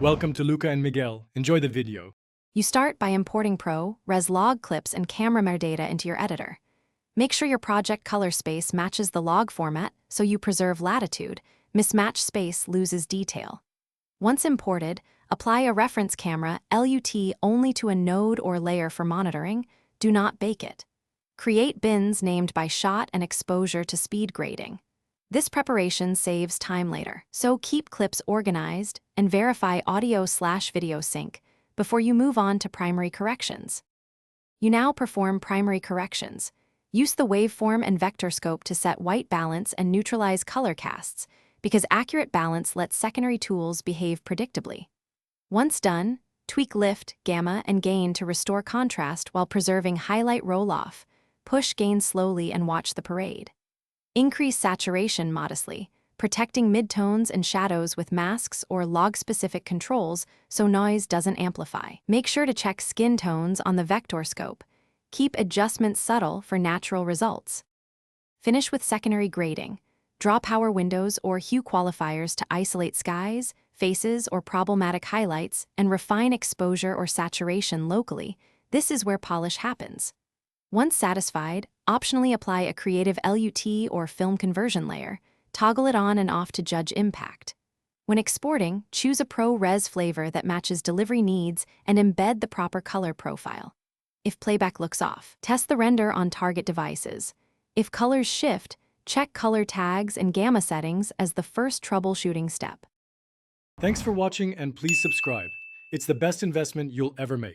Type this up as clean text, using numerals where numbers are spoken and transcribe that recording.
Welcome to Luca and Miguel. Enjoy the video. You start by importing ProRes log clips and camera metadata into your editor. Make sure your project color space matches the log format so you preserve latitude. Mismatched space loses detail. Once imported, apply a reference camera LUT only to a node or layer for monitoring. Do not bake it. Create bins named by shot and exposure to speed grading. This preparation saves time later, so keep clips organized and verify audio/video sync before you move on to primary corrections. You now perform primary corrections. Use the waveform and vector scope to set white balance and neutralize color casts, because accurate balance lets secondary tools behave predictably. Once done, tweak lift, gamma, and gain to restore contrast while preserving highlight roll-off. Push gain slowly and watch the parade. Increase saturation modestly, protecting midtones and shadows with masks or log-specific controls so noise doesn't amplify. Make sure to check skin tones on the vector scope. Keep adjustments subtle for natural results. Finish with secondary grading. Draw power windows or hue qualifiers to isolate skies, faces, or problematic highlights and refine exposure or saturation locally. This is where polish happens. Once satisfied, optionally apply a creative LUT or film conversion layer. Toggle it on and off to judge impact. When exporting, choose a ProRes flavor that matches delivery needs and embed the proper color profile. If playback looks off, test the render on target devices. If colors shift, check color tags and gamma settings as the first troubleshooting step. Thanks for watching and please subscribe. It's the best investment you'll ever make.